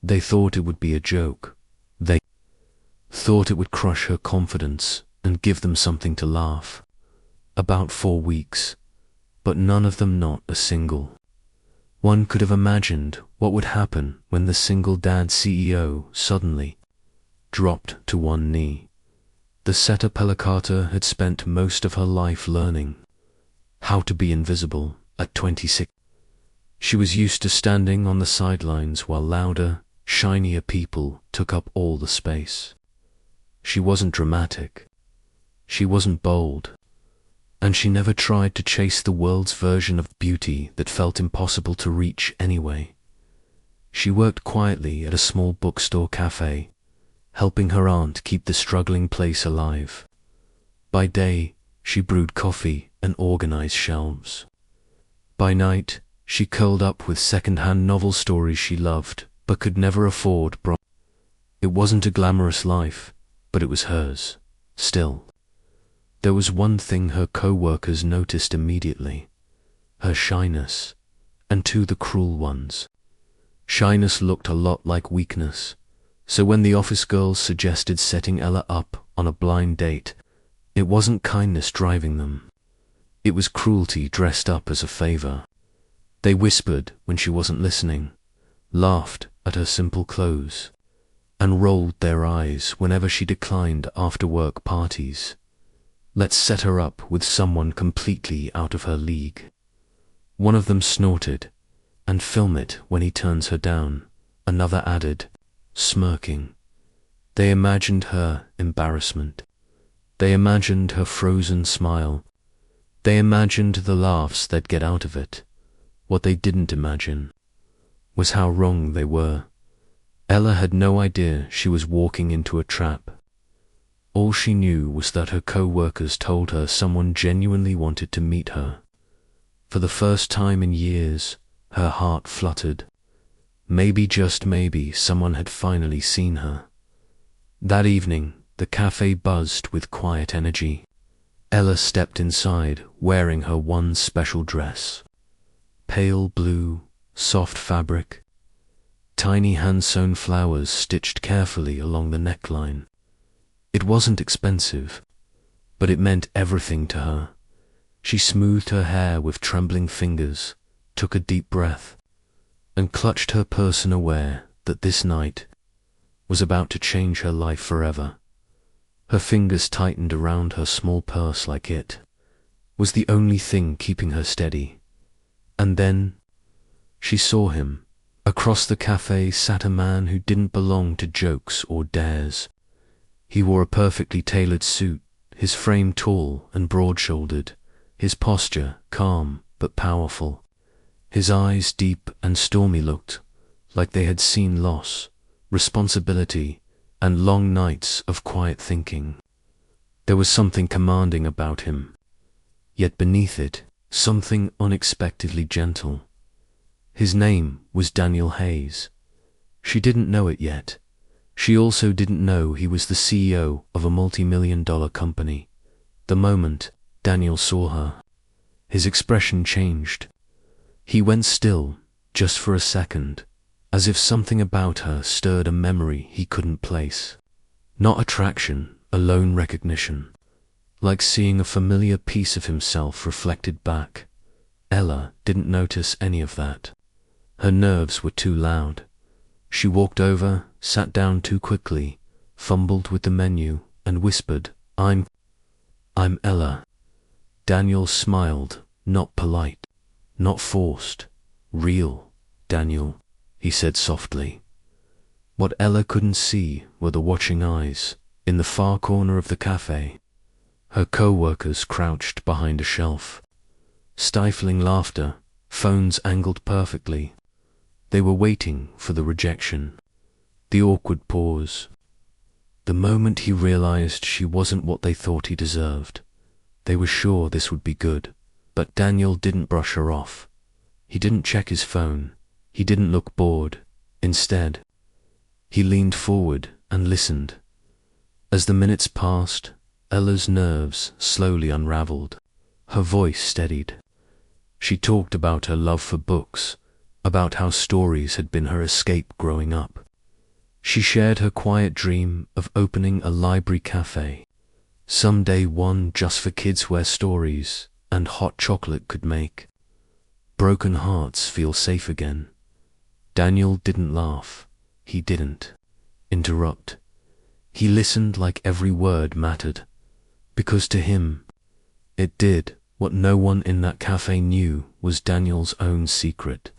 They thought it would be a joke. They thought it would crush her confidence and give them something to laugh. About 4 weeks, but none of them, not a single. One could have imagined what would happen when the single dad CEO suddenly dropped to one knee. The Seta Pelicata had spent most of her life learning how to be invisible at 26. She was used to standing on the sidelines while louder, shinier people took up all the space. She wasn't dramatic. She wasn't bold. And she never tried to chase the world's version of beauty that felt impossible to reach anyway. She worked quietly at a small bookstore cafe, helping her aunt keep the struggling place alive. By day, she brewed coffee and organized shelves. By night, she curled up with second-hand novel stories she loved but could never afford. It wasn't a glamorous life, but it was hers, still. There was one thing her co-workers noticed immediately: her shyness, and to the cruel ones. Shyness looked a lot like weakness, so when the office girls suggested setting Ella up on a blind date, it wasn't kindness driving them. It was cruelty dressed up as a favor. They whispered when she wasn't listening, laughed at her simple clothes, and rolled their eyes whenever she declined after-work parties. Let's set her up with someone completely out of her league. One of them snorted, and film it when he turns her down. Another added, smirking. They imagined her embarrassment. They imagined her frozen smile. They imagined the laughs they'd get out of it. What they didn't imagine was how wrong they were. Ella had no idea she was walking into a trap. All she knew was that her co-workers told her someone genuinely wanted to meet her. For the first time in years, her heart fluttered. Maybe, just maybe, someone had finally seen her. That evening, the cafe buzzed with quiet energy. Ella stepped inside, wearing her one special dress. Pale blue, soft fabric, tiny hand-sewn flowers stitched carefully along the neckline. It wasn't expensive, but it meant everything to her. She smoothed her hair with trembling fingers, took a deep breath, and clutched her person, aware that this night was about to change her life forever. Her fingers tightened around her small purse like it was the only thing keeping her steady. And then she saw him. Across the cafe sat a man who didn't belong to jokes or dares. He wore a perfectly tailored suit, his frame tall and broad-shouldered, his posture calm but powerful. His eyes, deep and stormy, looked like they had seen loss, responsibility, and long nights of quiet thinking. There was something commanding about him, yet beneath it, something unexpectedly gentle. His name was Daniel Hayes. She didn't know it yet. She also didn't know he was the CEO of a multi-million-dollar company. The moment Daniel saw her, his expression changed. He went still, just for a second, as if something about her stirred a memory he couldn't place. Not attraction, alone recognition. Like seeing a familiar piece of himself reflected back. Ella didn't notice any of that. Her nerves were too loud. She walked over, sat down too quickly, fumbled with the menu, and whispered, I'm Ella." Daniel smiled, not polite, not forced. "Real, Daniel," he said softly. What Ella couldn't see were the watching eyes in the far corner of the cafe. Her co-workers crouched behind a shelf, stifling laughter, phones angled perfectly. They were waiting for the rejection, the awkward pause. The moment he realized she wasn't what they thought he deserved, they were sure this would be good. But Daniel didn't brush her off. He didn't check his phone. He didn't look bored. Instead, he leaned forward and listened. As the minutes passed, Ella's nerves slowly unraveled. Her voice steadied. She talked about her love for books, about how stories had been her escape growing up. She shared her quiet dream of opening a library cafe. Someday one just for kids where stories and hot chocolate could make broken hearts feel safe again. Daniel didn't laugh. He didn't interrupt. He listened like every word mattered, because to him, it did. What no one in that cafe knew was Daniel's own secret.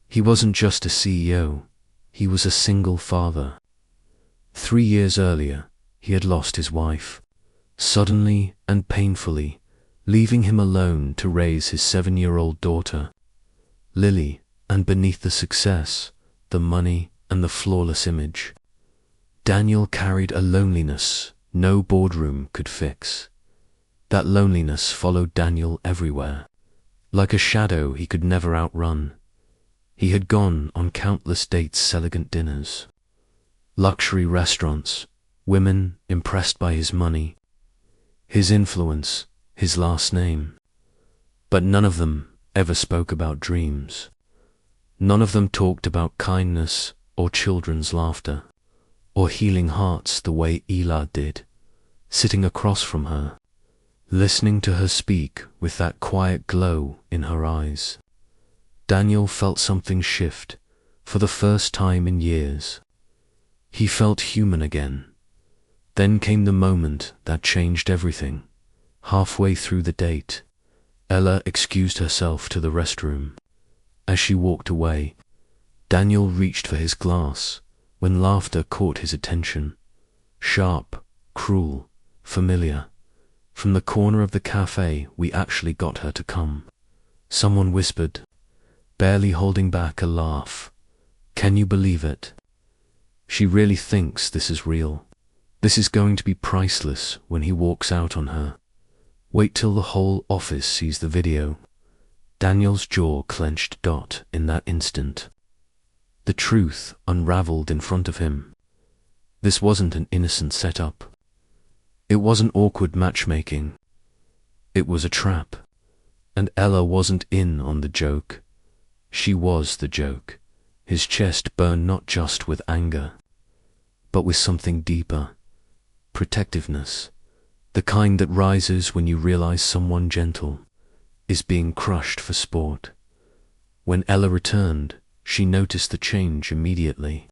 He wasn't just a CEO, he was a single father. 3 years earlier, he had lost his wife, suddenly and painfully, leaving him alone to raise his 7-year-old daughter, Lily, and beneath the success, the money, and the flawless image, Daniel carried a loneliness no boardroom could fix. That loneliness followed Daniel everywhere, like a shadow he could never outrun. He had gone on countless dates, elegant dinners, luxury restaurants, women impressed by his money, his influence, his last name. But none of them ever spoke about dreams. None of them talked about kindness or children's laughter, or healing hearts the way Ela did, sitting across from her, listening to her speak with that quiet glow in her eyes. Daniel felt something shift for the first time in years. He felt human again. Then came the moment that changed everything. Halfway through the date, Ella excused herself to the restroom. As she walked away, Daniel reached for his glass when laughter caught his attention. Sharp, cruel, familiar. From the corner of the cafe, we actually got her to come. Someone whispered, barely holding back a laugh. Can you believe it? She really thinks this is real. This is going to be priceless when he walks out on her. Wait till the whole office sees the video. Daniel's jaw clenched. In that instant, the truth unraveled in front of him. This wasn't an innocent setup. It wasn't awkward matchmaking. It was a trap. And Ella wasn't in on the joke. She was the joke. His chest burned not just with anger, but with something deeper. Protectiveness. The kind that rises when you realize someone gentle is being crushed for sport. When Ella returned, she noticed the change immediately.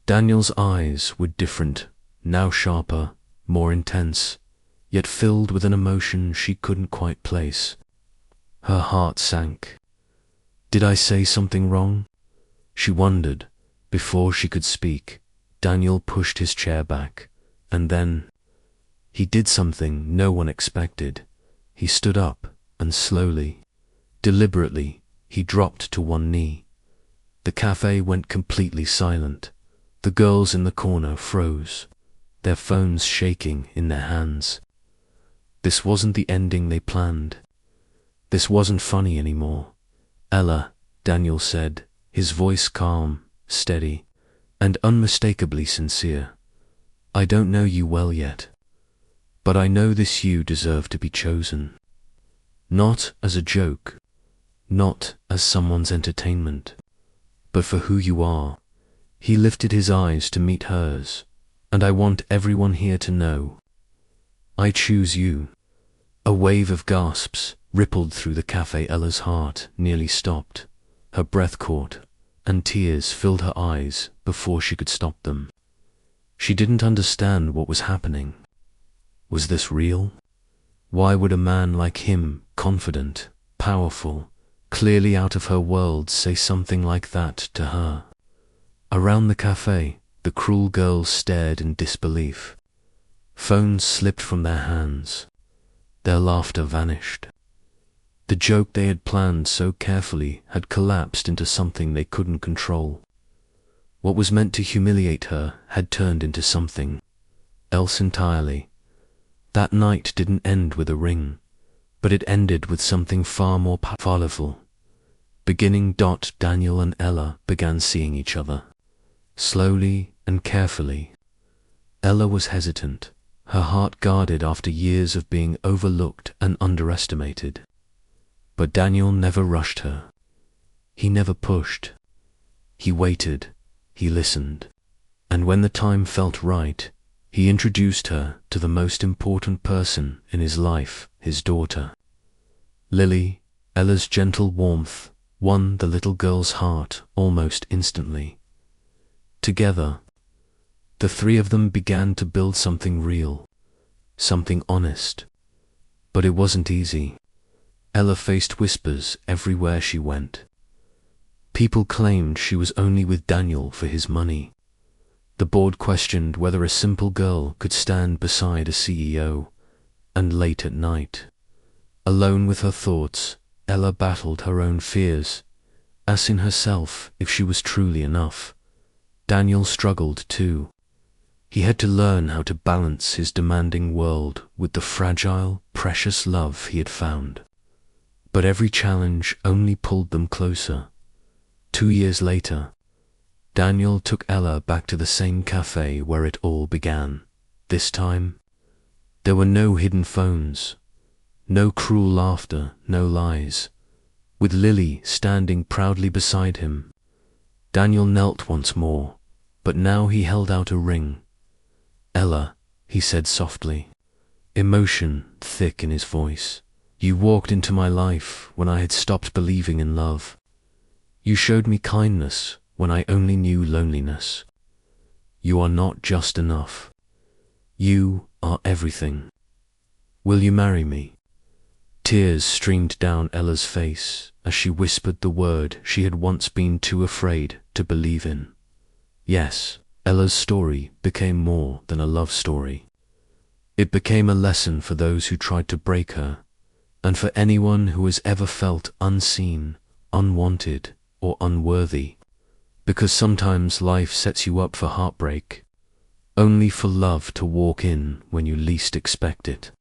Daniel's eyes were different, now sharper, more intense, yet filled with an emotion she couldn't quite place. Her heart sank. Did I say something wrong? She wondered. Before she could speak, Daniel pushed his chair back, and then he did something no one expected. He stood up, and slowly, deliberately, he dropped to one knee. The cafe went completely silent. The girls in the corner froze, their phones shaking in their hands. This wasn't the ending they planned. This wasn't funny anymore. Ella, Daniel said, his voice calm, steady, and unmistakably sincere. I don't know you well yet, but I know this you deserve to be chosen. Not as a joke, not as someone's entertainment, but for who you are. He lifted his eyes to meet hers. And I want everyone here to know, I choose you. A wave of gasps rippled through the cafe. Ella's heart nearly stopped. Her breath caught, and tears filled her eyes before she could stop them. She didn't understand what was happening. Was this real? Why would a man like him, confident, powerful, clearly out of her world, say something like that to her? Around the cafe, the cruel girls stared in disbelief. Phones slipped from their hands. Their laughter vanished. The joke they had planned so carefully had collapsed into something they couldn't control. What was meant to humiliate her had turned into something else entirely. That night didn't end with a ring, but it ended with something far more powerful. Beginning. Daniel and Ella began seeing each other, slowly and carefully. Ella was hesitant, her heart guarded after years of being overlooked and underestimated. But Daniel never rushed her. He never pushed. He waited. He listened. And when the time felt right, he introduced her to the most important person in his life, his daughter. Lily, Ella's gentle warmth, won the little girl's heart almost instantly. Together, the three of them began to build something real, something honest. But it wasn't easy. Ella faced whispers everywhere she went. People claimed she was only with Daniel for his money. The board questioned whether a simple girl could stand beside a CEO. And late at night, alone with her thoughts, Ella battled her own fears, asking herself if she was truly enough. Daniel struggled too. He had to learn how to balance his demanding world with the fragile, precious love he had found. But every challenge only pulled them closer. 2 years later, Daniel took Ella back to the same cafe where it all began. This time, there were no hidden phones, no cruel laughter, no lies. With Lily standing proudly beside him, Daniel knelt once more, but now he held out a ring. "Ella," he said softly, emotion thick in his voice, "you walked into my life when I had stopped believing in love. You showed me kindness when I only knew loneliness. You are not just enough. You are everything. Will you marry me?" Tears streamed down Ella's face as she whispered the word she had once been too afraid to believe in. Yes, Ella's story became more than a love story. It became a lesson for those who tried to break her, and for anyone who has ever felt unseen, unwanted, or unworthy. Because sometimes life sets you up for heartbreak, only for love to walk in when you least expect it.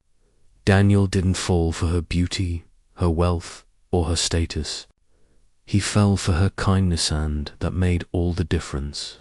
Daniel didn't fall for her beauty, her wealth, or her status. He fell for her kindness, and that made all the difference.